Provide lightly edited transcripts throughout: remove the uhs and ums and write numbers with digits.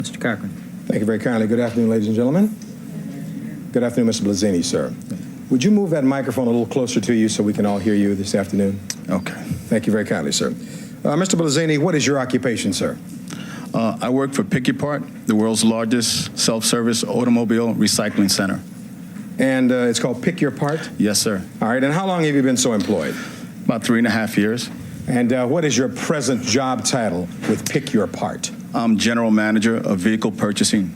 Mr. Cochran. Thank you very kindly. Good afternoon, ladies and gentlemen. Good afternoon, Mr. Blasini, sir. Would you move that microphone a little closer to you so we can all hear you this afternoon? Okay. Thank you very kindly, sir. Mr. Blasini, what is your occupation, sir? I work for Pick Your Part, the world's largest self-service automobile recycling center. And it's called Pick Your Part? Yes, sir. All right. And how long have you been so employed? About 3.5 years. And what is your present job title with Pick Your Part? I'm general manager of vehicle purchasing.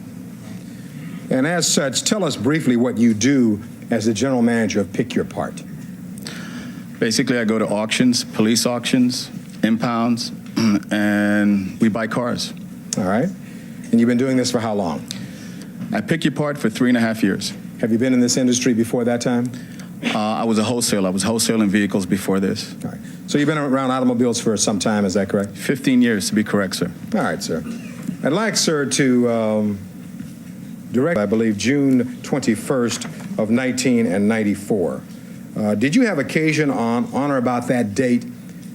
And as such, tell us briefly what you do as the general manager of Pick Your Part. Basically, I go to auctions, police auctions, impounds, and we buy cars. All right. And you've been doing this for how long? I Pick Your Part for 3.5 years. Have you been in this industry before that time? I was a wholesaler. I was wholesaling vehicles before this. All right. So you've been around automobiles for some time, is that correct? 15 years, to be correct, sir. All right, sir. I'd like, sir, to direct, I believe, June 21st of 1994. Did you have occasion on or about that date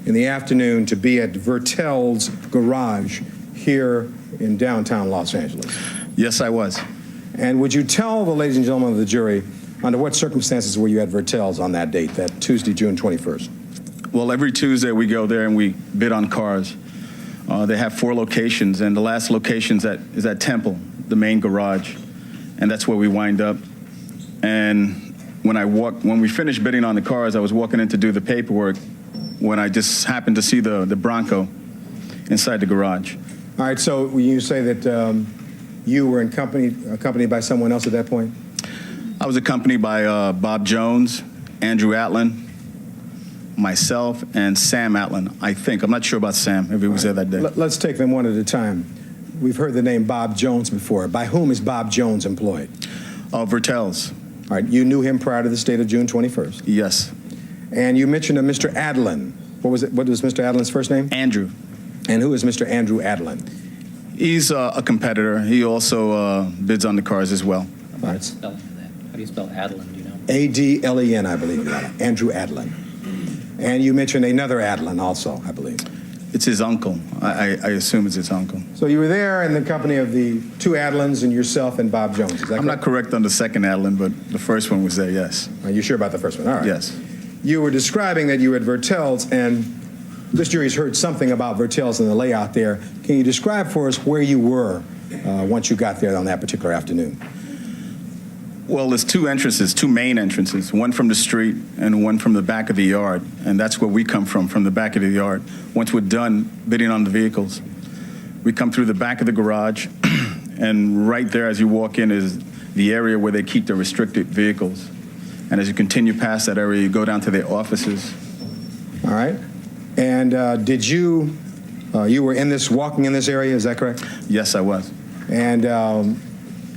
in the afternoon to be at Vertel's garage here in downtown Los Angeles? Yes, I was. And would you tell the ladies and gentlemen of the jury under what circumstances were you at Vertel's on that date, that Tuesday, June 21st? Well, every Tuesday we go there and we bid on cars. They have 4 locations, and the last location is at Temple, the main garage, and that's where we wind up. And when we finished bidding on the cars, I was walking in to do the paperwork when I just happened to see the Bronco inside the garage. All right, so you say that you were accompanied by someone else at that point? I was accompanied by Bob Jones, Andrew Atlin, myself, and Sam Atlin, I think. I'm not sure about Sam, if he was there that day. Let's take them one at a time. We've heard the name Bob Jones before. By whom is Bob Jones employed? Vertel's. All right, you knew him prior to the date of June 21st? Yes. And you mentioned a Mr. Adlin. What was Mr. Adlin's first name? Andrew. And who is Mr. Andrew Adlin? He's a competitor. He also bids on the cars as well. All right. How do you spell Adlin, do you know? A-D-L-E-N, I believe, Your Honor. Andrew Adlin. And you mentioned another Adlin also, I believe. It's his uncle. I assume it's his uncle. So you were there in the company of the 2 Adlins and yourself and Bob Jones, is that correct? I'm not correct on the second Adlin, but the first one was there, yes. Are you sure about the first one? All right. Yes. You were describing that you were at Vertel's, and this jury's heard something about Vertel's and the layout there. Can you describe for us where you were once you got there on that particular afternoon? Well, there's 2 entrances, 2 main entrances, one from the street and one from the back of the yard, and that's where we come from the back of the yard. Once we're done bidding on the vehicles, we come through the back of the garage, and right there as you walk in is the area where they keep the restricted vehicles. And as you continue past that area, you go down to their offices. All right. And did you were walking in this area, is that correct? Yes, I was. And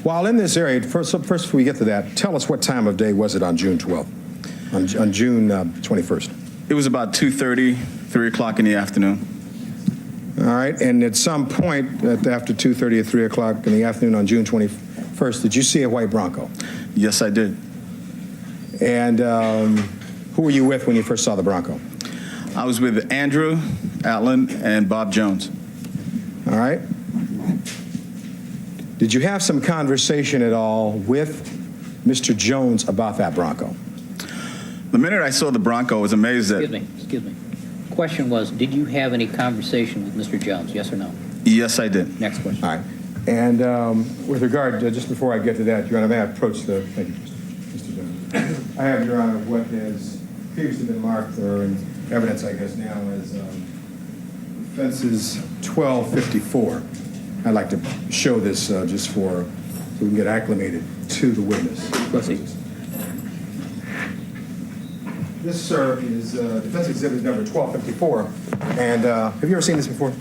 while in this area, first before we get to that, tell us what time of day was it on June 12th, on June 21st? It was about 2:30, 3 o'clock in the afternoon. All right, and at some point after 2:30 or 3 o'clock in the afternoon on June 21st, did you see a white Bronco? Yes, I did. And who were you with when you first saw the Bronco? I was with Andrew Atlin and Bob Jones. All right. Did you have some conversation at all with Mr. Jones about that Bronco? The minute I saw the Bronco, I was amazed that... Excuse me. The question was, did you have any conversation with Mr. Jones, yes or no? Yes, I did. Next question. All right. And with regard, just before I get to that, Your Honor, may I approach thank you, Mr. Jones. I have, Your Honor, what has previously been marked, or in evidence, I guess, now as offenses 1254. I'd like to show this just so we can get acclimated to the witness. This, sir, is defense exhibit number 1254. And have you ever seen this before?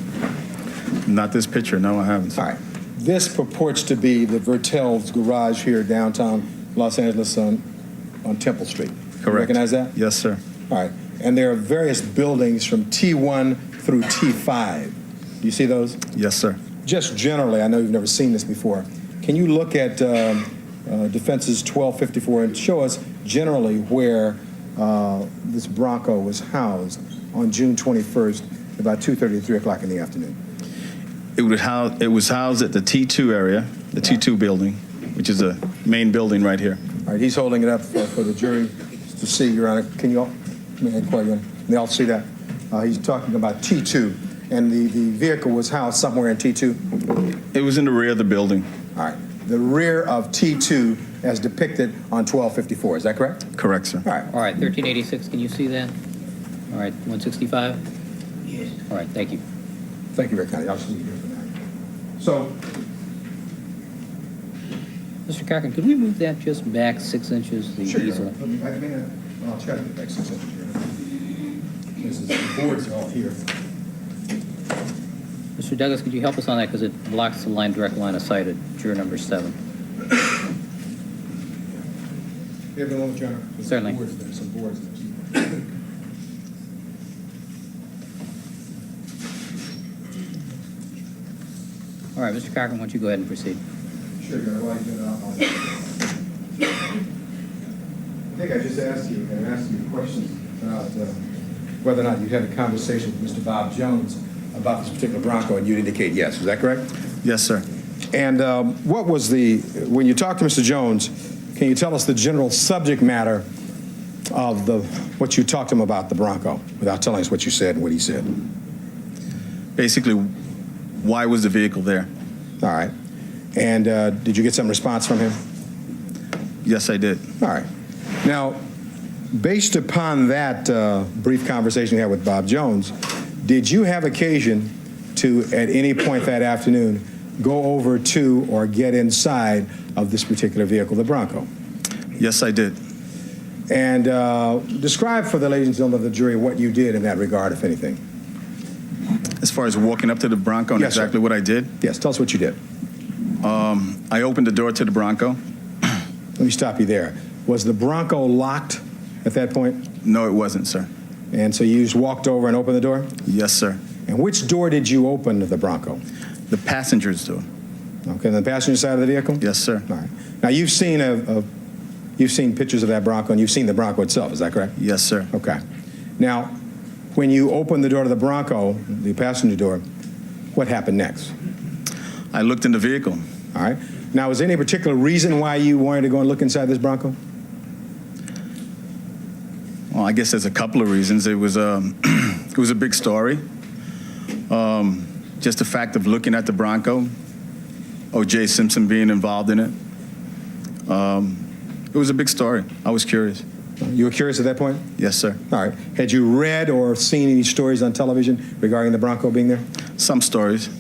Not this picture. No, I haven't. All right. This purports to be the Vertel's garage here downtown Los Angeles on Temple Street. Correct. You recognize that? Yes, sir. All right. And there are various buildings from T1 through T5. Do you see those? Yes, sir. Just generally, I know you've never seen this before. Can you look at defenses 1254 and show us generally where this Bronco was housed on June 21st, about 2:30 to 3 o'clock in the afternoon? It was housed at the T2 area, the T2 building, which is a main building right here. All right, he's holding it up for the jury to see, Your Honor. Can you all, they all see that? He's talking about T2, and the vehicle was housed somewhere in T2? It was in the rear of the building. All right, the rear of T2 as depicted on 1254, is that correct? Correct, sir. All right. All right, 1386, can you see that? All right, 165? Yes. All right, thank you. Thank you very kindly. I'll see you here for that. So, Mr. Cochran, could we move that just back 6 inches? The sure, easel? I'll try to get back 6 inches here. This is, the boards are all here. Mr. Douglas, could you help us on that because it blocks the direct line of sight at juror number 7? You have the moment, Your Honor? There's Certainly. Some boards there. All right, Mr. Cochran, why don't you go ahead and proceed? Sure, Your Honor. Well, I think I just asked you questions about whether or not you had a conversation with Mr. Bob Jones about this particular Bronco, and you'd indicate yes. Is that correct? Yes, sir. And what was when you talked to Mr. Jones, can you tell us the general subject matter of what you talked to him about the Bronco, without telling us what you said and what he said? Basically, why was the vehicle there? All right. And did you get some response from him? Yes, I did. All right. Now, based upon that brief conversation you had with Bob Jones, did you have occasion to, at any point that afternoon, go over to or get inside of this particular vehicle, the Bronco? Yes, I did. And describe for the ladies and gentlemen of the jury what you did in that regard, if anything. As far as walking up to the Bronco and Yes, exactly sir. what I did, Yes, tell us what you did. I opened the door to the Bronco. Let me stop you there. Was the Bronco locked at that point? No, it wasn't, sir. And so you just walked over and opened the door? Yes, sir. And which door did you open to the Bronco? The passenger's door. Okay, the passenger side of the vehicle? Yes, sir. All right. Now, you've seen pictures of that Bronco, and you've seen the Bronco itself, is that correct? Yes, sir. Okay. Now, when you opened the door to the Bronco, the passenger door, what happened next? I looked in the vehicle. All right. Now, was there any particular reason why you wanted to go and look inside this Bronco? Well, I guess there's a couple of reasons. It was a big story. Just the fact of looking at the Bronco, OJ Simpson being involved in it. It was a big story. I was curious. You were curious at that point? Yes, sir. All right. Had you read or seen any stories on television regarding the Bronco being there? Some stories.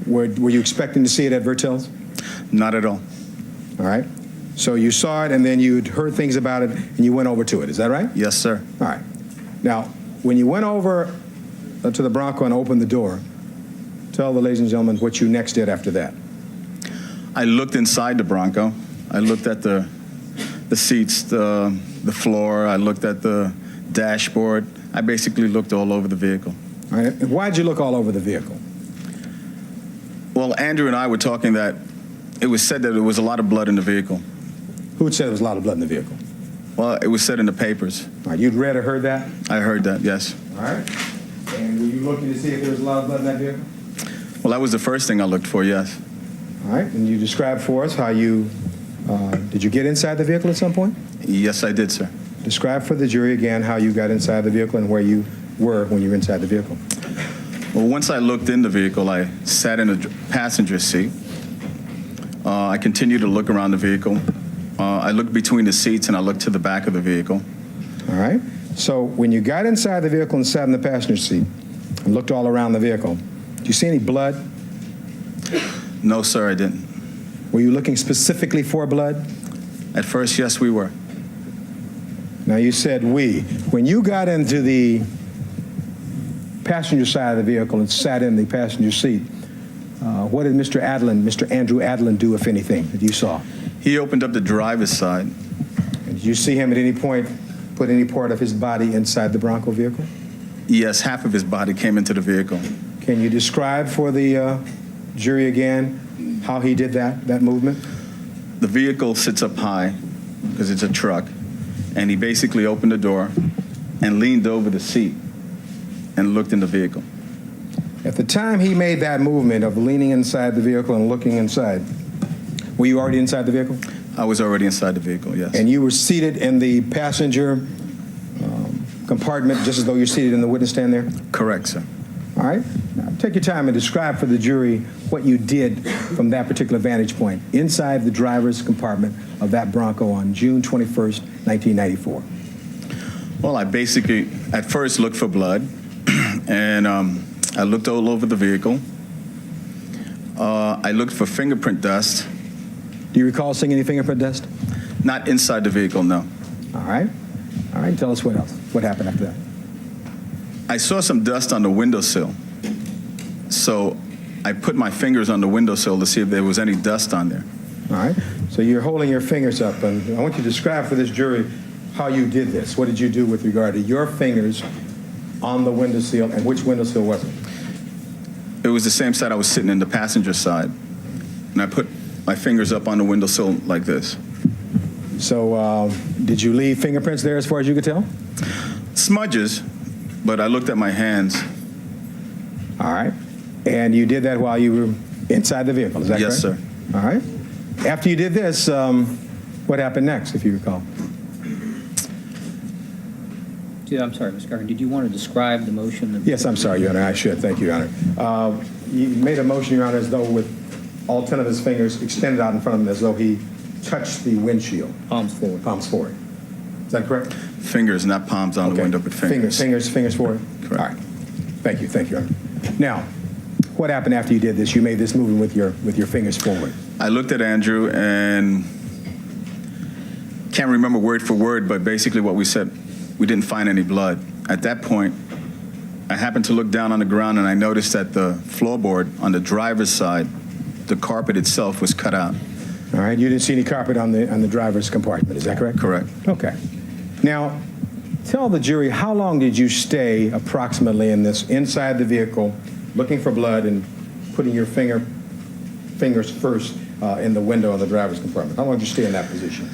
Were you expecting to see it at Vertel's? Not at all. All right. So you saw it, and then you'd heard things about it, and you went over to it. Is that right? Yes, sir. All right. Now, when you went over to the Bronco and opened the door, tell the ladies and gentlemen what you next did after that. I looked inside the Bronco. I looked at the seats, the floor. I looked at the dashboard. I basically looked all over the vehicle. All right. And why'd you look all over the vehicle? Well, Andrew and I were talking that it was said that there was a lot of blood in the vehicle. Who had said there was a lot of blood in the vehicle? Well, it was said in the papers. All right. You'd read or heard that? I heard that, yes. All right. And were you looking to see if there was a lot of blood in that vehicle? Well, that was the first thing I looked for, yes. All right. And you described for us how you, did you get inside the vehicle at some point? Yes, I did, sir. Describe for the jury again how you got inside the vehicle and where you were when you were inside the vehicle. Well, once I looked in the vehicle, I sat in the passenger seat. I continued to look around the vehicle. I looked between the seats and I looked to the back of the vehicle. All right. So when you got inside the vehicle and sat in the passenger seat and looked all around the vehicle, did you see any blood? No, sir, I didn't. Were you looking specifically for blood? At first, yes, we were. Now, you said we. When you got into the passenger side of the vehicle and sat in the passenger seat, what did Mr. Andrew Adlin do, if anything, that you saw? He opened up the driver's side. And did you see him at any point put any part of his body inside the Bronco vehicle? Yes, half of his body came into the vehicle. Can you describe for the jury again how he did that movement? The vehicle sits up high because it's a truck, and he basically opened the door and leaned over the seat and looked in the vehicle. At the time he made that movement of leaning inside the vehicle and looking inside, were you already inside the vehicle? I was already inside the vehicle, yes. And you were seated in the passenger compartment just as though you're seated in the witness stand there? Correct, sir. All right. Now, take your time and describe for the jury what you did from that particular vantage point inside the driver's compartment of that Bronco on June 21st, 1994. Well, I basically, at first, looked for blood, and I looked all over the vehicle. I looked for fingerprint dust. Do you recall seeing any fingerprint dust? Not inside the vehicle, no. All right. All right. Tell us what else. What happened after that? I saw some dust on the windowsill. So I put my fingers on the windowsill to see if there was any dust on there. All right. So you're holding your fingers up, and I want you to describe for this jury how you did this. What did you do with regard to your fingers on the windowsill, and which windowsill was it? It was the same side I was sitting in, the passenger side. And I put my fingers up on the windowsill like this. So did you leave fingerprints there as far as you could tell? Smudges, but I looked at my hands. All right. And you did that while you were inside the vehicle, is that correct? Yes, sir. All right. After you did this, what happened next, if you recall? Yeah, I'm sorry, Mr. Gargan, did you want to describe the motion? Yes, I'm sorry, Your Honor. I should. Thank you, Your Honor. You made a motion, Your Honor, as though with all 10 of his fingers extended out in front of him as though he touched the windshield. Palms forward. Palms forward. Is that correct? Fingers, not palms on the window, but fingers. Fingers forward? Correct. All right. Thank you, Your Honor. Now, what happened after you did this? You made this movement with your fingers forward. I looked at Andrew and can't remember word for word, but basically what we said, we didn't find any blood. At that point, I happened to look down on the ground and I noticed that the floorboard on the driver's side, the carpet itself was cut out. All right. You didn't see any carpet on the driver's compartment. Is that correct? Correct. Okay. Now, tell the jury, how long did you stay approximately in this inside the vehicle, looking for blood and putting your fingers first in the window of the driver's compartment? How long did you stay in that position?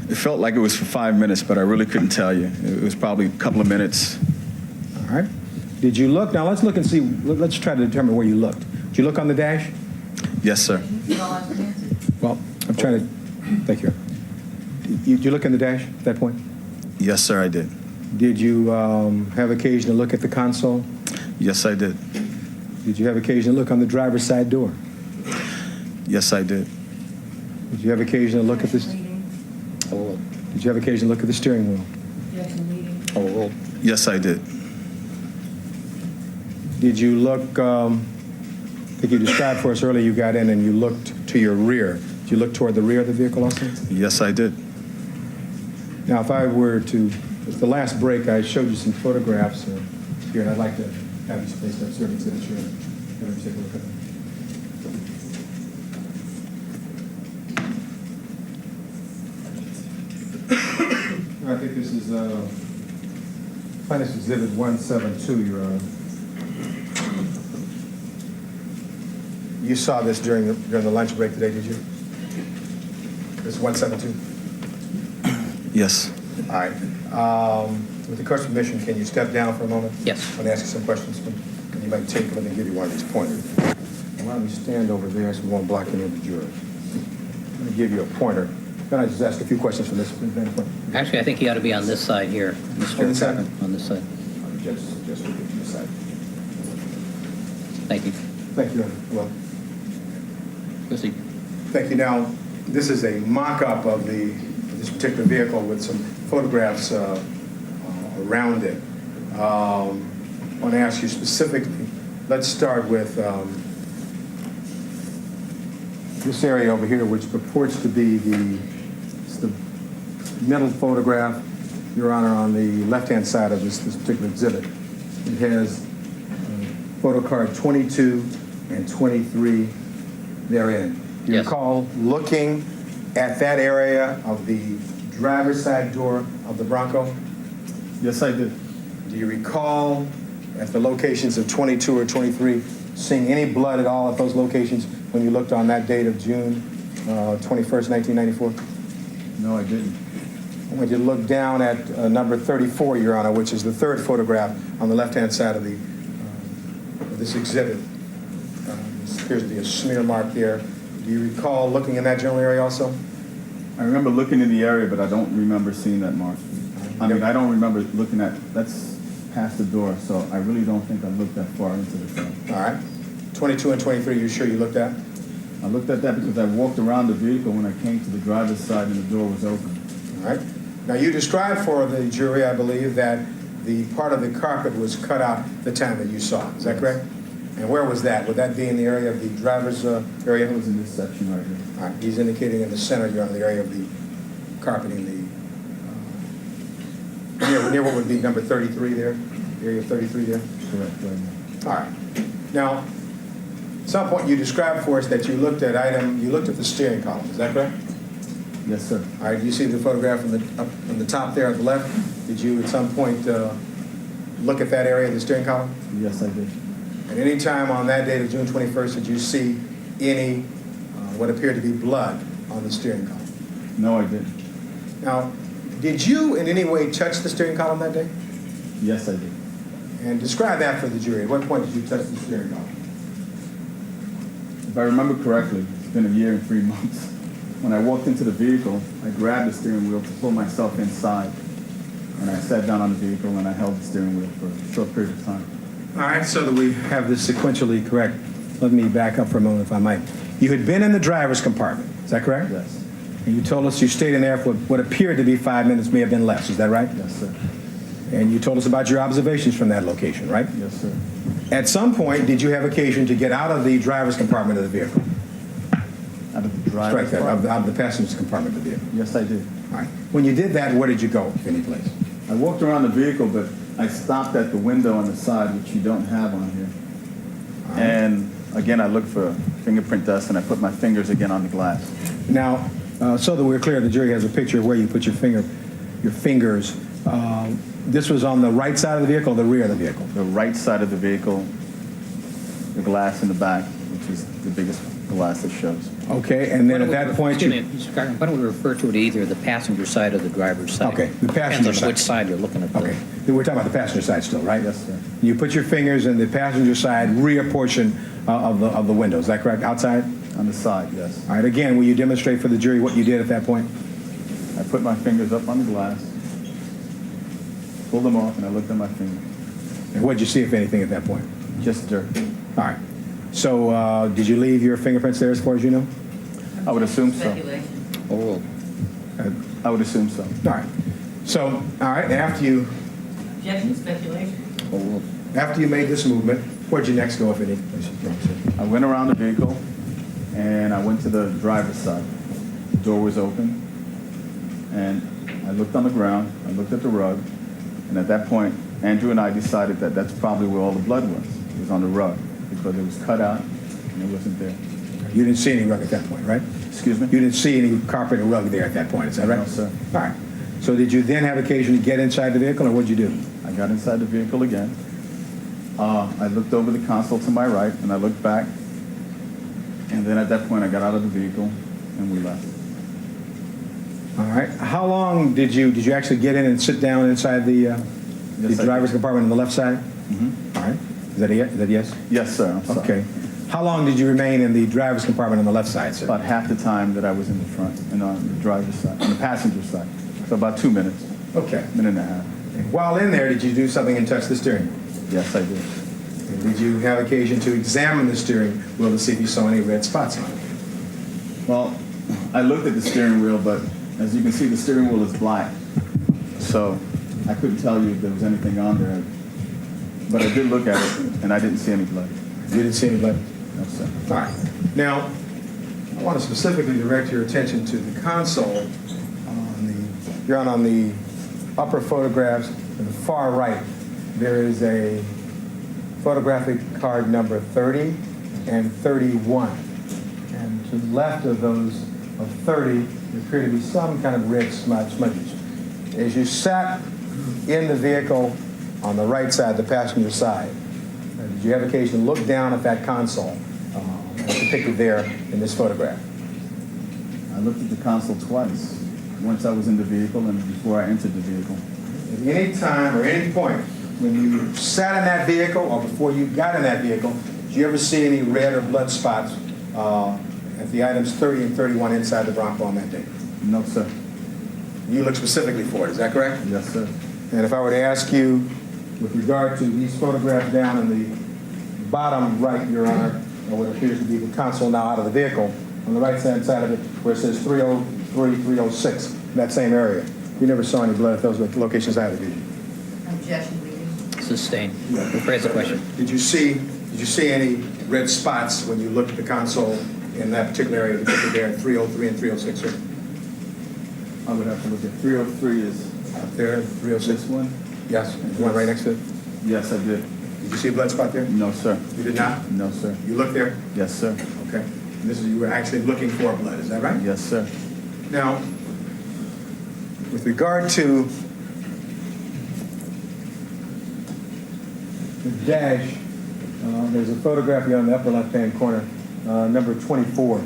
It felt like it was for 5 minutes, but I really couldn't tell you. It was probably a couple of minutes. All right. Did you look? Now let's look and see. Let's try to determine where you looked. Did you look on the dash? Yes, sir. Well, I'm trying to. Thank you. Did you look in the dash at that point? Yes, sir, I did. Did you have occasion to look at the console? Yes, I did. Did you have occasion to look on the driver's side door? Yes, I did. Did you have occasion to look at this? Did you have occasion to look at the steering wheel? Yes, I did. Did you look? I think you described for us earlier. You got in and you looked to your rear. Did you look toward the rear of the vehicle also? Yes, I did. Now, if I were to, at the last break, I showed you some photographs here, and I'd like to have you place that certain signature and have you take a look at them. I think this is Plaintiff's Exhibit 172, Your Honor. You saw this during the lunch break today, did you? This is 172? Yes. All right. With the court's permission, can you step down for a moment? Yes. I want to ask you some questions. And you might take them and give you one of these pointers. Why don't we stand over there so we won't block any of the jurors? I'm going to give you a pointer. Can I just ask a few questions from this standpoint? Actually, I think he ought to be on this side here, Mr. On this side? Gargan, on this side. Just to this side. Thank you. Thank you. Well, Proceed. thank you. Now, this is a mock-up of this particular vehicle with some photographs around it. I want to ask you specifically, let's start with this area over here, which purports to be the middle photograph, Your Honor, on the left-hand side of this particular exhibit. It has photo card 22 and 23 therein. Do you Yes. recall looking at that area of the driver's side door of the Bronco? Yes, I did. Do you recall at the locations of 22 or 23 seeing any blood at all at those locations when you looked on that date of June 21st, 1994? No, I didn't. I want you to look down at number 34, Your Honor, which is the third photograph on the left-hand side of the of this exhibit. This appears to be a smear mark there. Do you recall looking in that general area also? I remember looking in the area, but I don't remember seeing that mark. I mean, I don't remember looking at, that's past the door, so I really don't think I looked that far into the car. All right. 22 and 23, you're sure you looked at? I looked at that because I walked around the vehicle when I came to the driver's side and the door was open. All right. Now, you described for the jury, I believe, that the part of the carpet was cut out the time that you saw it. Is that correct? And where was that? Would that be in the area of the driver's area? It was in this section right here. All right. He's indicating in the center, you're on the area of the carpeting, near what would be number 33 there, area 33 there? Correct, right. All right. Now, at some point you described for us that you looked at the steering column. Is that correct? Yes, sir. All right. You see the photograph on the top there on the left? Did you at some point look at that area of the steering column? Yes, I did. At any time on that date of June 21st, did you see any what appeared to be blood on the steering column? No, I didn't. Now, did you in any way touch the steering column that day? Yes, I did. And describe that for the jury. At what point did you touch the steering column? If I remember correctly, it's been a year and 3 months. When I walked into the vehicle, I grabbed the steering wheel to pull myself inside. And I sat down on the vehicle and I held the steering wheel for a short period of time. All right, so that we have this sequentially correct, let me back up for a moment if I might. You had been in the driver's compartment, is that correct? Yes. And you told us you stayed in there for what appeared to be 5 minutes, may have been less, is that right? Yes, sir. And you told us about your observations from that location, right? Yes, sir. At some point, did you have occasion to get out of the driver's compartment of the vehicle? Out of the driver's Strike that, compartment? out of the passenger compartment of the vehicle. Yes, I did. All right. When you did that, where did you go, if any place? I walked around the vehicle, but I stopped at the window on the side, which you don't have on here. And again, I looked for fingerprint dust, and I put my fingers again on the glass. Now, so that we're clear, the jury has a picture of where you put your fingers. This was on the right side of the vehicle or the rear of the vehicle? The right side of the vehicle, the glass in the back, which is the biggest glass that shows. Okay, and then at that point, Excuse me, Mr. Carter, why don't we refer to it either the passenger side or the driver's side? Okay, the passenger Depends on which side you're looking at. Okay, we're talking about the passenger side still, right? Yes, sir. You put your fingers in the passenger side rear portion of the window, is that correct? Outside? On the side, yes. All right, again, will you demonstrate for the jury what you did at that point? I put my fingers up on the glass, pulled them off, and I looked at my fingers. And what did you see, if anything, at that point? Just dirt. All right. So did you leave your fingerprints there as far as you know? I would assume so. Speculation. Oh, I would assume so. All right. So, all right, after you Objection, speculation. made this movement, where'd you next go, if any? I went around the vehicle, and I went to the driver's side. The door was open, and I looked on the ground, I looked at the rug, and at that point, Andrew and I decided that that's probably where all the blood was. It was on the rug, because it was cut out, and it wasn't there. You didn't see any rug at that point, right? Excuse me? You didn't see any carpet or rug there at that point, is that right? No, sir. All right. So did you then have occasion to get inside the vehicle, or what'd you do? I got inside the vehicle again. I looked over the console to my right, and I looked back. And then at that point, I got out of the vehicle, and we left. All right. How long did you actually get in and sit down inside the Yes, I driver's did. compartment on the left side? Mm-hmm. All right. Is that yes? Yes, sir. I'm sorry. Okay. How long did you remain in the driver's compartment on the left side, sir? About half the time that I was in the front and on the driver's side, on the passenger side. So about 2 minutes, Okay. minute and a half. And while in there, did you do something and touch the steering wheel? Yes, I did. And did you have occasion to examine the steering wheel to see if you saw any red spots on it? Well, I looked at the steering wheel, but as you can see, the steering wheel is black. So I couldn't tell you if there was anything on there. But I did look at it, and I didn't see any blood. You didn't see any blood? No, sir. All right. Now, I want to specifically direct your attention to the console. On the upper photographs to the far right, there is a photographic card number 30 and 31. And to the left of those, of 30, there appear to be some kind of red smudges. As you sat in the vehicle on the right side, the passenger side, did you have occasion to look down at that console as depicted there in this photograph? I looked at the console twice. Once I was in the vehicle and before I entered the vehicle. At any time or any point, when you sat in that vehicle or before you got in that vehicle, did you ever see any red or blood spots at the items 30 and 31 inside the Bronco on that day? No, sir. You looked specifically for it, is that correct? Yes, sir. And if I were to ask you, with regard to these photographs down in the bottom right, Your Honor, or what appears to be the console now out of the vehicle, on the right-hand side of it, where it says 303, 306, that same area, you never saw any blood at those locations either, did you? Objection, leading. Sustained. Rephrase the question. Did you see any red spots when you looked at the console in that particular area, particularly there at 303 and 306, sir? I would have to look at 303 is Up there, 306? this one? Yes, the one right next to it? Yes, I did. Did you see a blood spot there? No, sir. You did not? No, sir. You looked there? Yes, sir. Okay. And this is, you were actually looking for blood, is that right? Yes, sir. Now, with regard to the dash, there's a photograph here on the upper left-hand corner, number 24.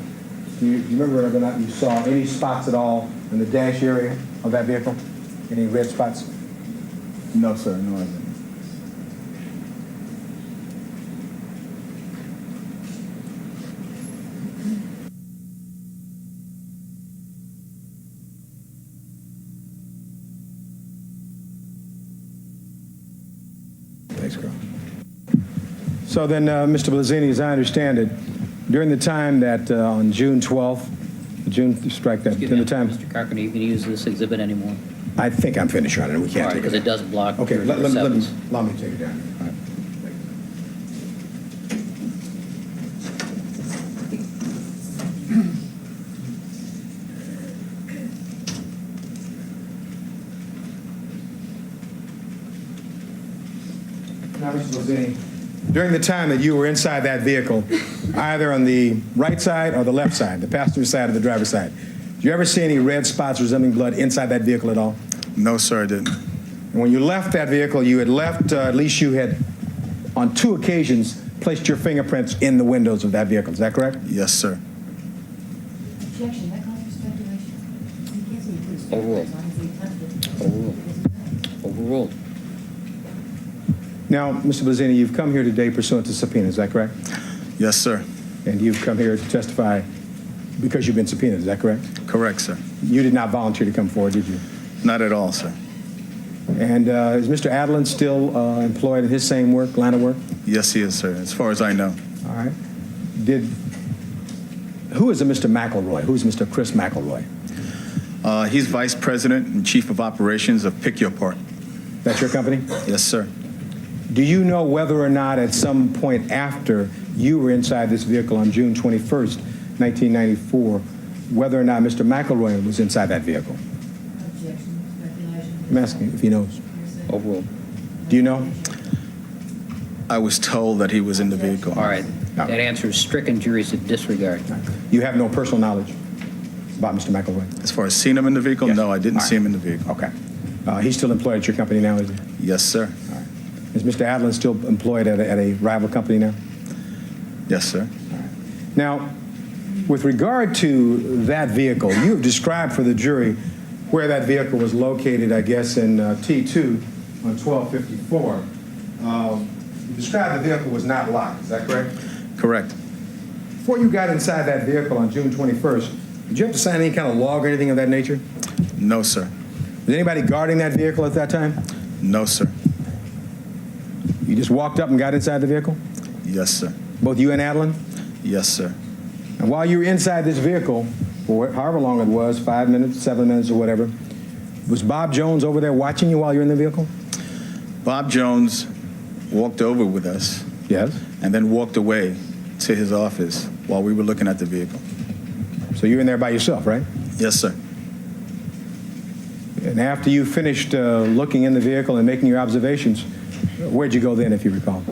Do you remember whether or not you saw any spots at all in the dash area of that vehicle? Any red spots? No, sir. No, I didn't. Thanks, Carl. So then, Mr. Blasini, as I understand it, during the time that on June 12th, strike that, Excuse during me, the time, Mr. Carpenter, you can use this exhibit anymore. I think I'm finished, Your Honor, we All can't right, take because it it down. does block. Okay, your let me, sevens. allow me to take it down. All right. Now, Mr. Blasini, during the time that you were inside that vehicle, either on the right side or the left side, the passenger side or the driver's side, did you ever see any red spots resembling blood inside that vehicle at all? No, sir, I didn't. And when you left that vehicle, you had left, at least you had, on 2 occasions, placed your fingerprints in the windows of that vehicle. Is that correct? Yes, sir. Objection, that calls for speculation. You can't say he put his Overruled. fingerprints on it, he touched it. Overruled. Overruled. Now, Mr. Blasini, you've come here today pursuant to subpoena. Is that correct? Yes, sir. And you've come here to testify because you've been subpoenaed. Is that correct? Correct, sir. You did not volunteer to come forward, did you? Not at all, sir. And is Mr. Adeline still employed in his same line of work? Yes, he is, sir, as far as I know. All right. Who is a Mr. McElroy? Who's Mr. Chris McElroy? He's vice president and chief of operations of Pick Your Part. That's your company? Yes, sir. Do you know whether or not at some point after you were inside this vehicle on June 21st, 1994, whether or not Mr. McElroy was inside that vehicle? Objection, speculation. I'm asking if he knows. Overruled. Do you know? I was told that he was in the vehicle. All right. No. That answer is stricken. Jury's disregard. You have no personal knowledge about Mr. McElroy? As far as seeing him in the vehicle, Yes. no, I didn't All see right. him in the vehicle. Okay. He's still employed at your company now, is he? Yes, sir. All right. Is Mr. Adeline still employed at a rival company now? Yes, sir. Now, with regard to that vehicle, you have described for the jury where that vehicle was located, I guess, in T2 on 1254. You described the vehicle was not locked. Is that correct? Correct. Before you got inside that vehicle on June 21st, did you have to sign any kind of log or anything of that nature? No, sir. Was anybody guarding that vehicle at that time? No, sir. You just walked up and got inside the vehicle? Yes, sir. Both you and Adeline? Yes, sir. And while you were inside this vehicle, for however long it was, 5 minutes, 7 minutes, or whatever, was Bob Jones over there watching you while you were in the vehicle? Bob Jones walked over with us Yes. and then walked away to his office while we were looking at the vehicle. So you're in there by yourself, right? Yes, sir. And after you finished looking in the vehicle and making your observations, where'd you go then, if you recall?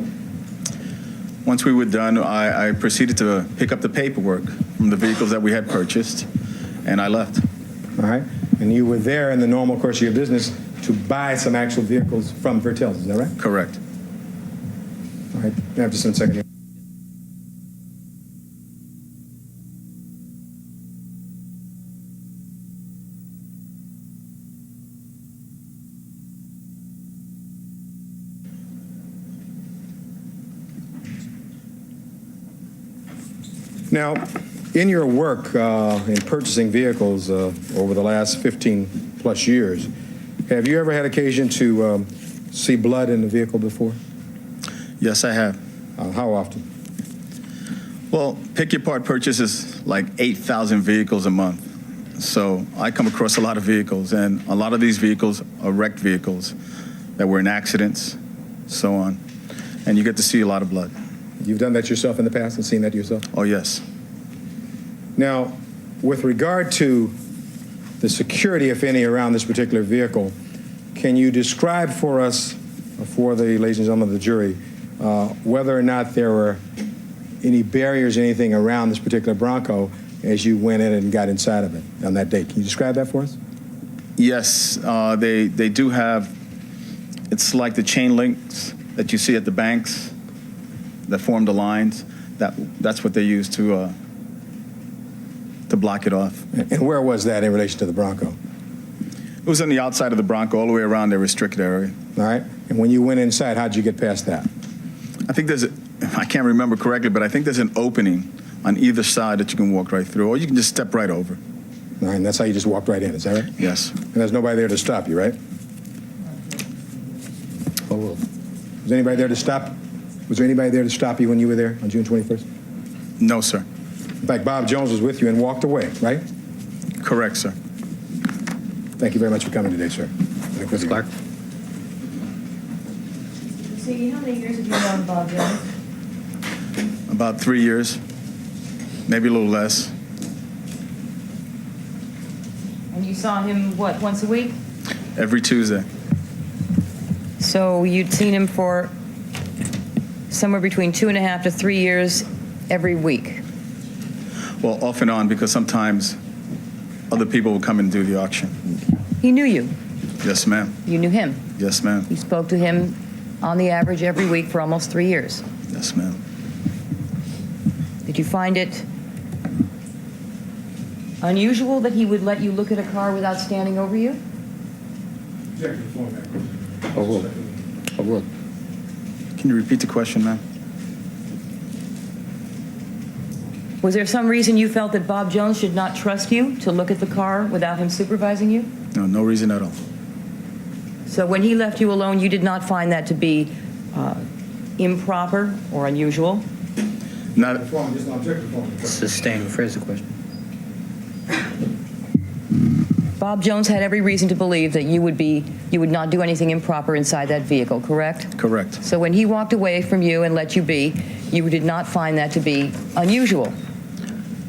Once we were done, I proceeded to pick up the paperwork from the vehicles that we had purchased, and I left. All right. And you were there in the normal course of your business to buy some actual vehicles from Vertels, is that right? Correct. All right. I have just 1 second here. Now, in your work in purchasing vehicles over the last 15-plus years, have you ever had occasion to see blood in the vehicle before? Yes, I have. How often? Well, Pick Your Part purchases like 8,000 vehicles a month. So I come across a lot of vehicles, and a lot of these vehicles are wrecked vehicles that were in accidents, so on. And you get to see a lot of blood. You've done that yourself in the past and seen that yourself? Oh, yes. Now, with regard to the security, if any, around this particular vehicle, can you describe for us, for the ladies and gentlemen of the jury, whether or not there were any barriers, anything around this particular Bronco as you went in and got inside of it on that date? Can you describe that for us? Yes, they do have, it's like the chain links that you see at the banks that form the lines. That's what they use to block it off. And where was that in relation to the Bronco? It was on the outside of the Bronco, all the way around the restricted area. All right. And when you went inside, how'd you get past that? I think I can't remember correctly, but I think there's an opening on either side that you can walk right through, or you can just step right over. All right, and that's how you just walked right in, is that right? Yes. And there's nobody there to stop you, right? Overruled. Was anybody there to stop? Was there anybody there to stop you when you were there on June 21st? No, sir. In fact, Bob Jones was with you and walked away, right? Correct, sir. Thank you very much for coming today, sir. Ms. Clark? See, how many years have you known Bob Jones? About 3 years, maybe a little less. And you saw him, what, once a week? Every Tuesday. So you'd seen him for somewhere between 2.5 to 3 years every week? Well, off and on, because sometimes other people will come and do the auction. He knew you. Yes, ma'am. You knew him. Yes, ma'am. You spoke to him on the average every week for almost 3 years. Yes, ma'am. Did you find it unusual that he would let you look at a car without standing over you? Overruled. Overruled. Can you repeat the question, ma'am? Was there some reason you felt that Bob Jones should not trust you to look at the car without him supervising you? No, no reason at all. So when he left you alone, you did not find that to be improper or unusual? Not, Sustained. Rephrase the question. Bob Jones had every reason to believe that you would not do anything improper inside that vehicle, correct? correct. So when he walked away from you and let you be, you did not find that to be unusual?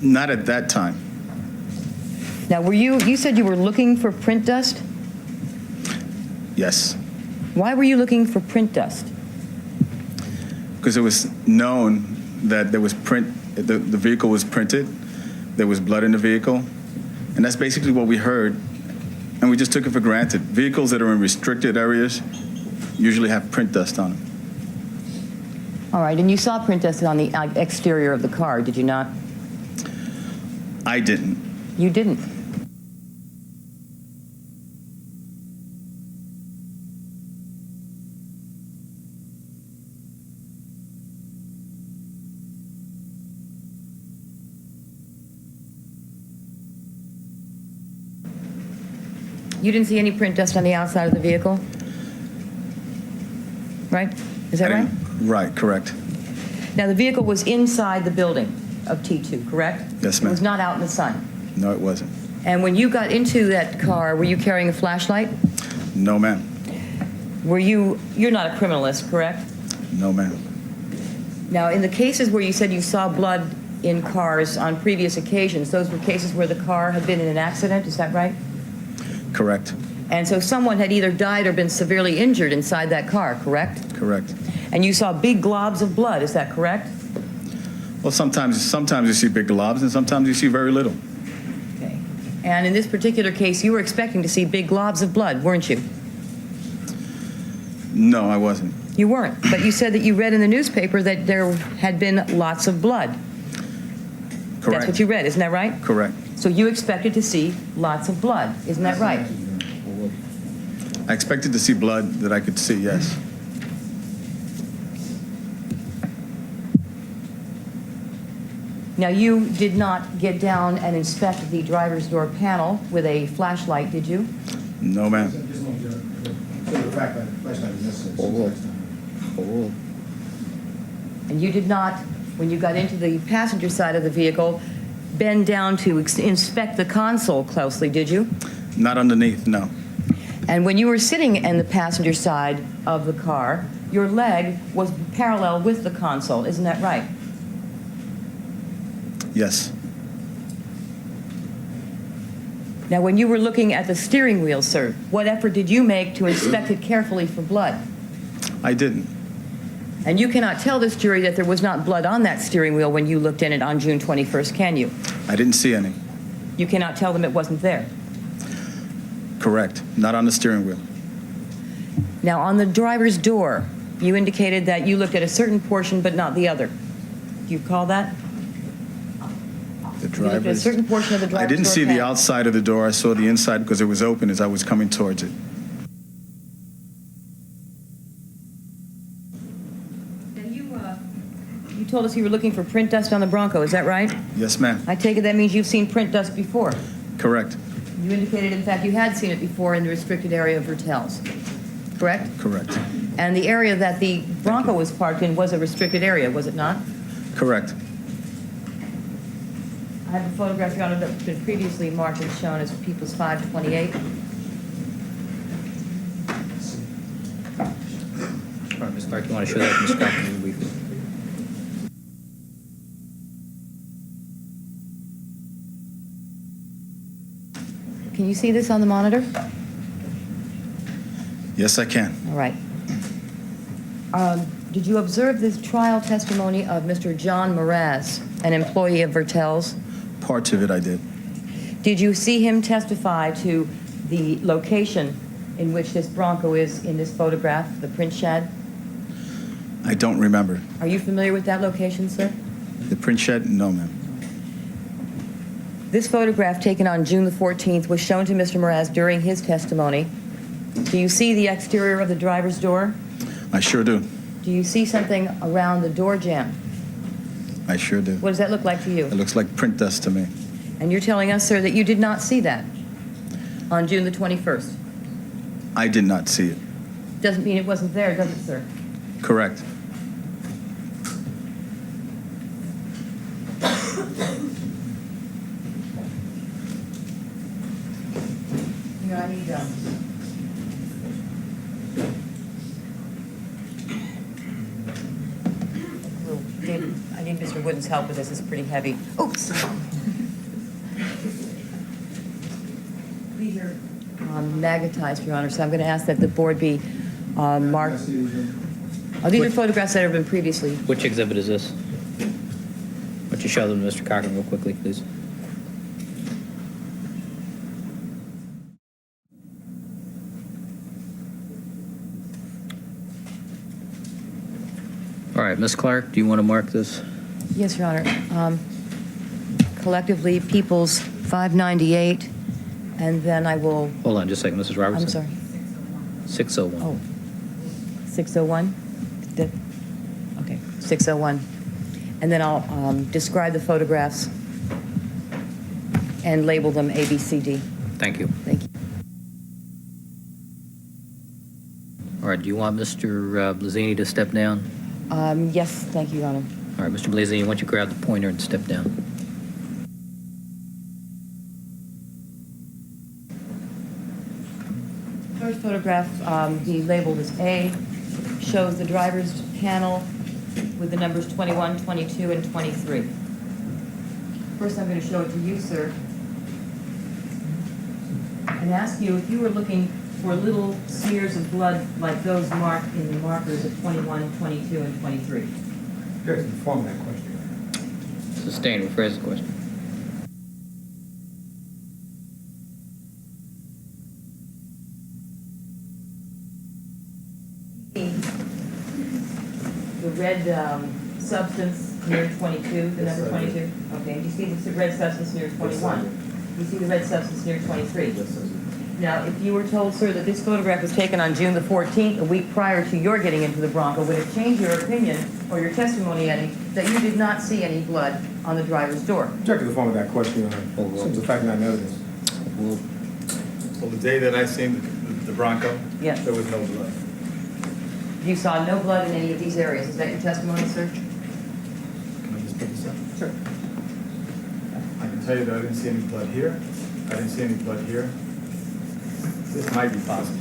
Not at that time. Now, you said you were looking for print dust? Yes. Why were you looking for print dust? Because it was known that there was the vehicle was printed, there was blood in the vehicle, and that's basically what we heard, and we just took it for granted. Vehicles that are in restricted areas usually have print dust on them. All right, and you saw print dust on the exterior of the car, did you not? I didn't. You didn't. You didn't see any print dust on the outside of the vehicle? Right? Is that right? Right, correct. Now, the vehicle was inside the building of T2, correct? Yes, It ma'am. was not out in the sun. No, it wasn't. And when you got into that car, were you carrying a flashlight? No, ma'am. You're not a criminalist, correct? No, ma'am. Now, in the cases where you said you saw blood in cars on previous occasions, those were cases where the car had been in an accident, is that right? Correct. And so someone had either died or been severely injured inside that car, correct? Correct. And you saw big globs of blood, is that correct? Well, sometimes you see big globs, and sometimes you see very little. Okay. And in this particular case, you were expecting to see big globs of blood, weren't you? No, I wasn't. You weren't, but you said that you read in the newspaper that there had been lots of blood. Correct. That's what you read, isn't that right? Correct. So you expected to see lots of blood, isn't that right? I expected to see blood that I could see, yes. Now, you did not get down and inspect the driver's door panel with a flashlight, did you? No, ma'am. Just a moment, so the fact that flashlight is necessary. Oh. And you did not, when you got into the passenger side of the vehicle, bend down to inspect the console closely, did you? Not underneath, no. And when you were sitting in the passenger side of the car, your leg was parallel with the console, isn't that right? Yes. Now, when you were looking at the steering wheel, sir, what effort did you make to inspect it carefully for blood? I didn't. And you cannot tell this jury that there was not blood on that steering wheel when you looked in it on June 21st, can you? I didn't see any. You cannot tell them it wasn't there. Correct. Not on the steering wheel. Now, on the driver's door, you indicated that you looked at a certain portion but not the other. Do you call that? The You looked at a driver's... certain portion of the driver's I didn't door see the panel. outside of the door. I saw the inside because it was open as I was coming towards it. And you told us you were looking for print dust on the Bronco, is that right? Yes, ma'am. I take it that means you've seen print dust before. Correct. You indicated, in fact, you had seen it before in the restricted area of Vertels, correct? Correct. And the area that the Bronco was parked in was a restricted area, was it not? Correct. I have a photograph, Your Honor, that's been previously marked and shown as People's 528. All right, Ms. Clark, you want to show that to Ms. Carpenter briefly? Can you see this on the monitor? Yes, I can. All right. Did you observe the trial testimony of Mr. John Mraz, an employee of Vertels? Parts of it I did. Did you see him testify to the location in which this Bronco is in this photograph, the print shed? I don't remember. Are you familiar with that location, sir? The print shed? No, ma'am. This photograph taken on June the 14th was shown to Mr. Mraz during his testimony. Do you see the exterior of the driver's door? I sure do. Do you see something around the door jamb? I sure do. What does that look like to you? It looks like print dust to me. And you're telling us, sir, that you did not see that on June the 21st? I did not see it. Doesn't mean it wasn't there, does it, sir? Correct. Here, I need I need Mr. Wooden's help with this. It's pretty heavy. Oops. These are magnetized, Your Honor, so I'm going to ask that the board be marked. These are photographs that have been previously. Which exhibit is this? Why don't you show them to Mr. Cochran real quickly, please? All right, Ms. Clark, do you want to mark this? Yes, Your Honor. Collectively, People's 598, and then I will. Hold on just a second, Mrs. Robertson. I'm sorry. 601. Oh, 601? Okay, 601. And then I'll describe the photographs and label them A, B, C, D. Thank you. Thank you. All right, do you want Mr. Blasini to step down? Yes, thank you, Your Honor. All right, Mr. Blasini, why don't you grab the pointer and step down? First photograph, he labeled as A, shows the driver's panel with the numbers 21, 22, and 23. First, I'm going to show it to you, sir, and ask you if you were looking for little smears of blood like those marked in the markers of 21, 22, and 23. Just inform that question. Sustain, rephrase the question. The red substance near 22, the number 22? Okay, do you see the red substance near 21? Do you see the red substance near 23? Now, if you were told, sir, that this photograph was taken on June the 14th, a week prior to your getting into the Bronco, would it change your opinion or your testimony any that you did not see any blood on the driver's door. Object to the form of that question, Your Honor. Seems the fact not in evidence. We'll- Well, the day that I seen the Bronco, Yes. there was no blood. You saw no blood in any of these areas. Is that your testimony, sir? Can I just put this up? Sure. I can tell you that I didn't see any blood here. I didn't see any blood here. This might be possible,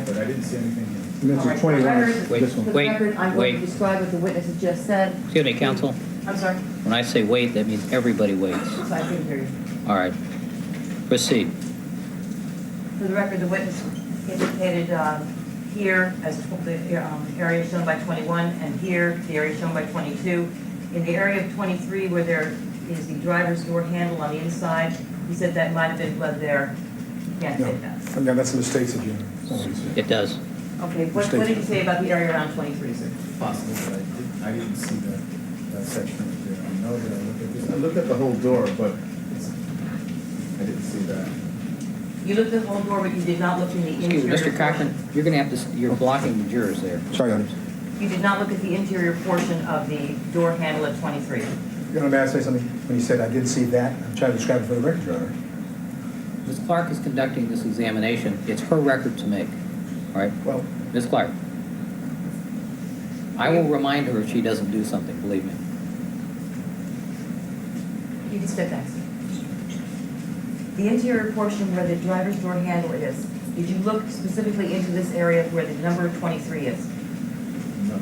but I didn't see anything here. And All this right, is for the 21. record- Wait, This one. For the wait, record, I'm going to wait. describe what the witness has just said. Excuse me, counsel. I'm sorry. When I say wait, that means everybody waits. So I couldn't hear you. All right. Proceed. For the record, the witness indicated here as the area shown by 21, and here, the area shown by 22. In the area of 23, where there is the driver's door handle on the inside, he said that might have been blood there. You can't No. say that. Again, that's a mistake, Your Honor. That's not what he said. It does. Okay, what did he say about the area around 23, sir? Possible, but I didn't see that section right there. I know that I looked at this. I looked at the whole door, but I didn't see that. You looked at the whole door, but you did not look in the Excuse interior. me, Mr. Cochran, you're going to have to, you're blocking the jurors there. Sorry, Your Honor. You did not look at the interior portion of the door handle at 23. Your Honor, may I say something? When he said I didn't see that, I'm trying to describe it for the record, Your Honor. Ms. Clark is conducting this examination. It's her record to make. All right? Well, Ms. Clark, I will remind her if she doesn't do something, believe me. You can step back. The interior portion where the driver's door handle is, did you look specifically into this area where the number 23 is? No.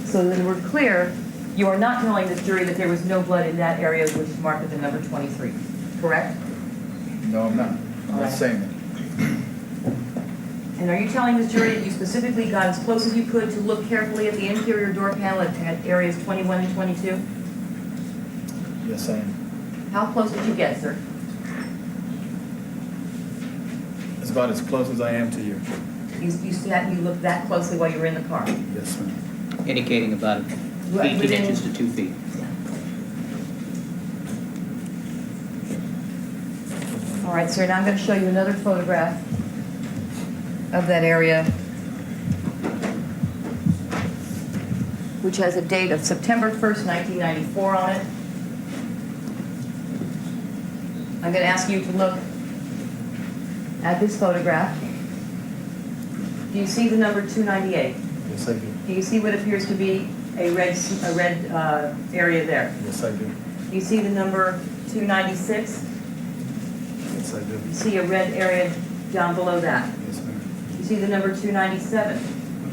So that we're clear, you are not telling this jury that there was no blood in that area which is marked with the number 23, correct? No, I'm not. I'm All not right. saying that. And are you telling this jury that you specifically got as close as you could to look carefully at the interior door panel at areas 21 and 22? Yes, I am. How close did you get, sir? It's about as close as I am to you. You sat and you looked that closely while you were in the car? Yes, ma'am. Indicating about Right, 18 within- inches to 2 feet. All right, sir, now I'm going to show you another photograph of that area, which has a date of September 1st, 1994 on it. I'm going to ask you to look at this photograph. Do you see the number 298? Yes, I do. Do you see what appears to be a red area there? Yes, I do. Do you see the number 296? Yes, I do. You see a red area down below that? Yes, ma'am. You see the number 297?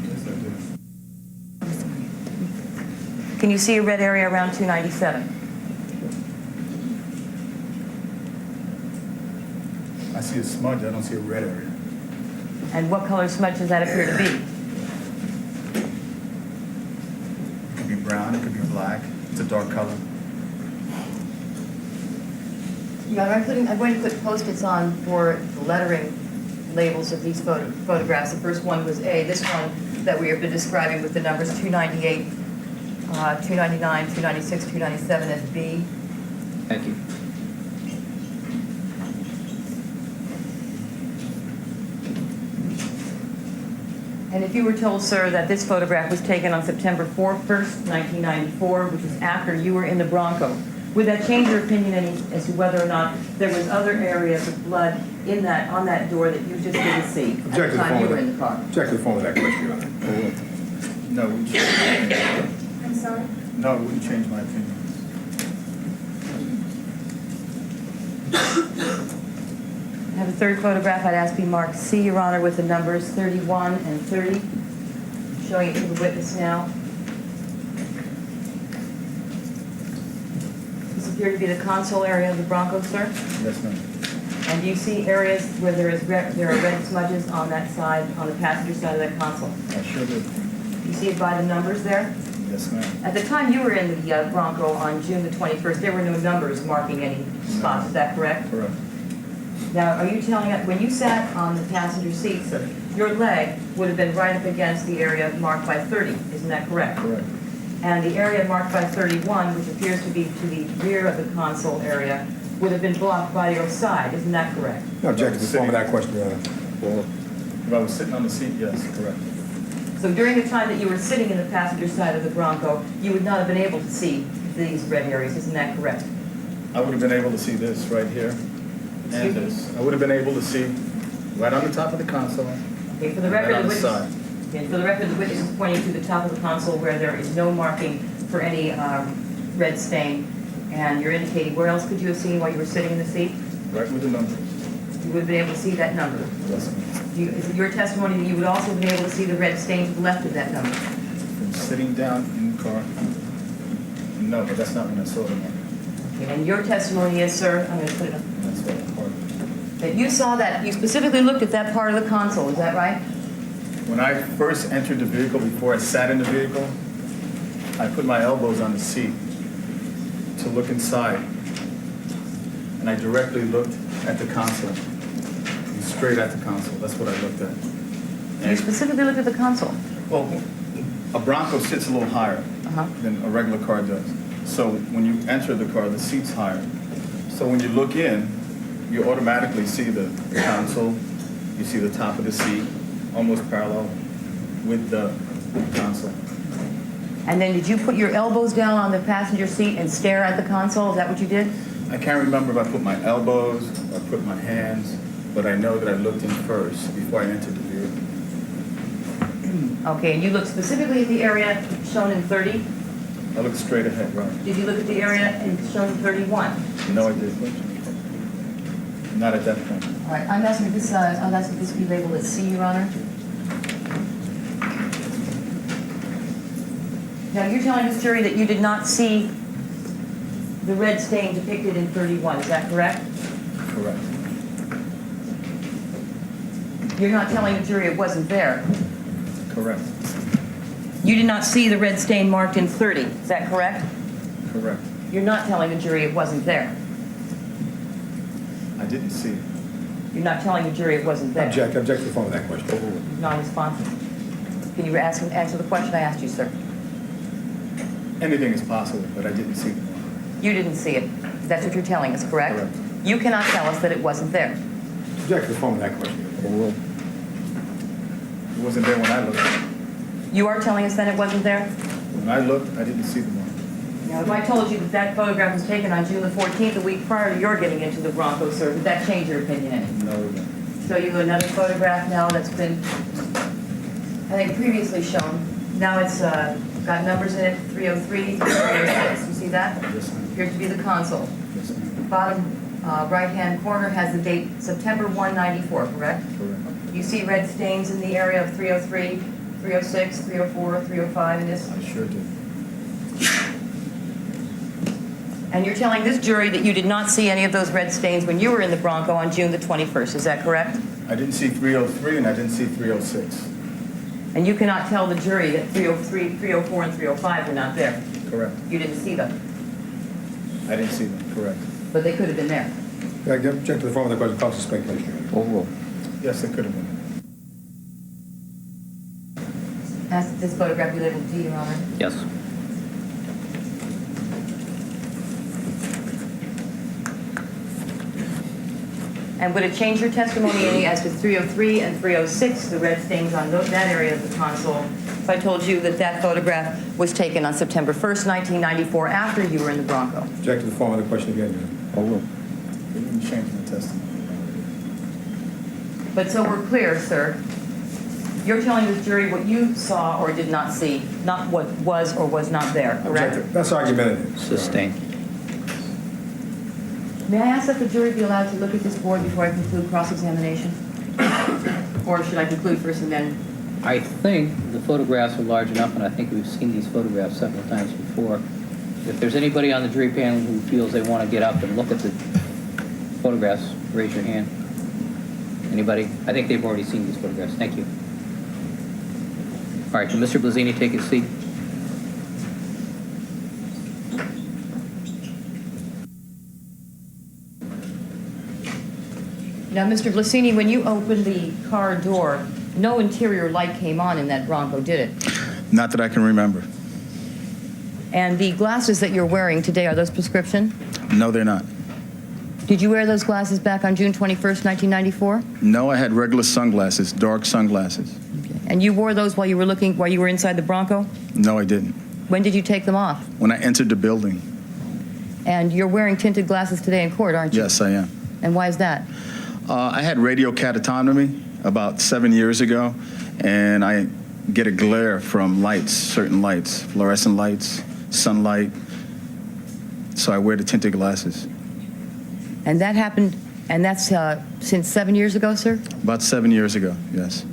Yes, I do. Can you see a red area around 297? I see a smudge. I don't see a red area. And what color smudge does that appear to be? It could be brown. It could be black. It's a dark color. Yeah, I'm going to put Post-its on for the lettering labels of these photographs. The first one was A. This one that we have been describing with the numbers 298, 299, 296, 297 as B. Thank you. And if you were told, sir, that this photograph was taken on September 1st, 1994, which is after you were in the Bronco, would that change your opinion as to whether or not there was other areas of blood in that on that door that you just didn't see at object the to the time form you of were that. in the car? Object to the form of that question, Your Honor. No, it wouldn't change. I'm sorry? No, it wouldn't change my opinion. I have a third photograph I'd ask be marked C, Your Honor, with the numbers 31 and 30. Showing it to the witness now. This appear to be the console area of the Bronco, sir. Yes, ma'am. And do you see areas where there are red smudges on that side, on the passenger side of that console? I sure do. You see it by the numbers there? Yes, ma'am. At the time you were in the Bronco on June the 21st, there were no numbers marking any spots, is that correct? Correct. Now, are you telling us, when you sat on the passenger seat, sir, your leg would have been right up against the area marked by 30, isn't that correct? Correct. And the area marked by 31, which appears to be to the rear of the console area, would have been blocked by your side, isn't that correct? No, object to the form of that question, Your Honor. If I was sitting on the seat, yes, correct. So during the time that you were sitting in the passenger side of the Bronco, you would not have been able to see these red areas, isn't that correct? I would have been able to see this right here and Excuse me? this. I would have been able to see right on the top of the console. Okay, for the Right record, on the the witness, side. okay, for the record, the witness is pointing to the top of the console where there is no marking for any red stain, and you're indicating where else could you have seen while you were sitting in the seat? Right with the numbers. You would have been able to see that number. Yes, ma'am. Is it your testimony that you would also have been able to see the red stain to the left of that number? From sitting down in the car. No, but that's not when I saw them. Okay, and your testimony is, sir, I'm going to put it up, That's what part of it. that you saw that, you specifically looked at that part of the console, is that right? When I first entered the vehicle, before I sat in the vehicle, I put my elbows on the seat to look inside. And I directly looked at the console. Straight at the console. That's what I looked at. You specifically looked at the console? Well, a Bronco sits a little higher than a regular car does. So when you enter the car, the seat's higher. So when you look in, you automatically see the console. You see the top of the seat, almost parallel with the console. And then did you put your elbows down on the passenger seat and stare at the console? Is that what you did? I can't remember if I put my elbows or I put my hands, but I know that I looked in first before I entered the vehicle. Okay, and you looked specifically at the area shown in 30? I looked straight ahead, right? Did you look at the area shown in 31? No, I didn't. Not at that point. All right, I'm asking this be labeled as C, Your Honor. Now, you're telling this jury that you did not see the red stain depicted in 31, is that correct? Correct. You're not telling the jury it wasn't there. Correct. You did not see the red stain marked in 30, is that correct? Correct. You're not telling the jury it wasn't there. I didn't see it. You're not telling the jury it wasn't there. Object to the form of that question. Non-responsive. Can you answer the question I asked you, sir? Anything is possible, but I didn't see it. You didn't see it. That's what you're telling us, correct? Correct. You cannot tell us that it wasn't there. Object to the form of that question. It wasn't there when I looked. You are telling us that it wasn't there? When I looked, I didn't see the mark. Now, if I told you that that photograph was taken on June the 14th, a week prior to your getting into the Bronco, sir, would that change your opinion any? No, it didn't. Show you another photograph now that's been, I think, previously shown. Now it's got numbers in it, 303, 306. You see that? Yes, ma'am. Appears to be the console. Yes, ma'am. Bottom right-hand corner has the date September 1, 94, correct? Correct. You see red stains in the area of 303, 306, 304, 305 in this? I sure did. And you're telling this jury that you did not see any of those red stains when you were in the Bronco on June the 21st, is that correct? I didn't see 303 and I didn't see 306. And you cannot tell the jury that 303, 304, and 305 were not there. Correct. You didn't see them, I didn't see them. Correct. but they could have been there. Object to the form of the question. Cause of speculation. Overruled. Yes, it could have been. Ask that this photograph be labeled D, Your Honor. Yes. And would it change your testimony any as to 303 and 306, the red stains on that area of the console, if I told you that that photograph was taken on September 1st, 1994, after you were in the Bronco? Object to the form of the question again, Your Honor. Overruled. It didn't change my testimony. But so we're clear, sir. You're telling the jury what you saw or did not see, not what was or was not there, correct? Object. That's argumentative. Sustained. May I ask that the jury be allowed to look at this board before I conclude cross-examination? Or should I conclude first and then? I think the photographs are large enough, and I think we've seen these photographs several times before. If there's anybody on the jury panel who feels they want to get up and look at the photographs, raise your hand. Anybody? I think they've already seen these photographs. Thank you. All right, can Mr. Blasini take his seat? Now, Mr. Blasini, when you opened the car door, no interior light came on in that Bronco, did it? Not that I can remember. And the glasses that you're wearing today, are those prescription? No, they're not. Did you wear those glasses back on June 21st, 1994? No, I had regular sunglasses, dark sunglasses. Okay. And you wore those while you were inside the Bronco? No, I didn't. When did you take them off? When I entered the building, And you're wearing tinted glasses today in court, aren't you? yes, I am. And why is that? I had radio catatomy about 7 years ago, and I get a glare from lights, certain lights, fluorescent lights, sunlight. So I wear the tinted glasses. And that happened, and that's since 7 years ago, sir? About 7 years ago, yes.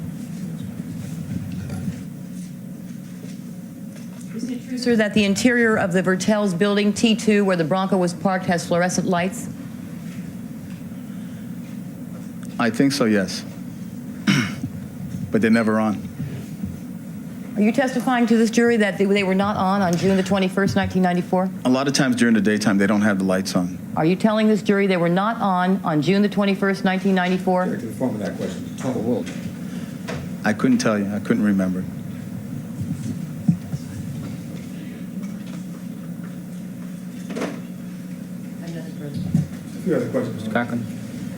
Is it true, sir, that the interior of the Vertel's building, T2, where the Bronco was parked, has fluorescent lights? I think so, yes. But they're never on. Are you testifying to this jury that they were not on June the 21st, 1994? A lot of times during the daytime, they don't have the lights on. Are you telling this jury they were not on June the 21st, 1994? To conform with that question. Overruled. I couldn't tell you. I couldn't remember. A few other questions. Mr. Cochran?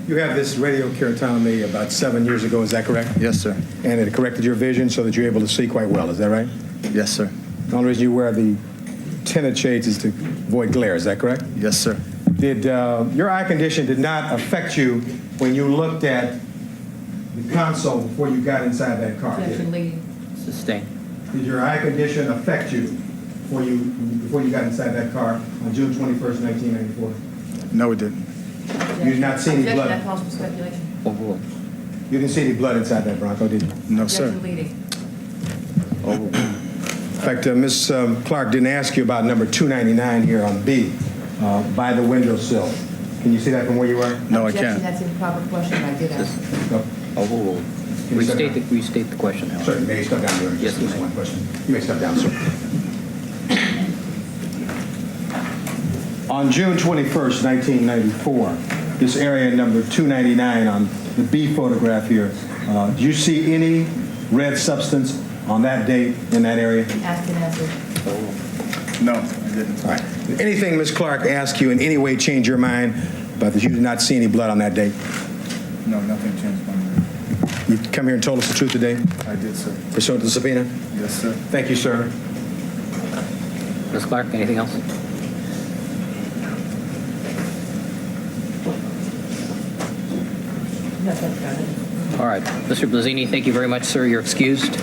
You have this radio keratotomy about 7 years ago, is that correct? Yes, sir. And it corrected your vision so that you're able to see quite well, is that right? Yes, sir. The only reason you wear the tinted shades is to avoid glare, is that correct? Yes, sir. Did your eye condition did not affect you when you looked at the console before you got inside that car? Did it? Sustained. Did your eye condition affect you before you got inside that car on June 21st, 1994? No, it didn't. You did not see any blood. That calls for speculation. Overruled. You didn't see any blood inside that Bronco, did you? No, sir. Overruled. In fact, Ms. Clark didn't ask you about number 299 here on B, by the windowsill. Can you see that from where you are? No, I can't. That's an improper question. I did ask. No. Overruled. you step Restate the question, Howard. Sir, you may step down, Your Honor. Yes, Just you this may. one question. You may step down, sir. On June 21st, 1994, this area number 299 on the B photograph here, do you see any red substance on that date in that area? Ask and answer. No, I didn't. All right. Did anything Ms. Clark asked you in any way change your mind about that you did not see any blood on that date? No, nothing changed my mind. You come here and told us the truth today, I did, sir. pursuant to the subpoena? Yes, sir. Thank you, sir. Ms. Clark, anything else? No, that's got it. All right. Mr. Blasini, thank you very much, sir. You're excused.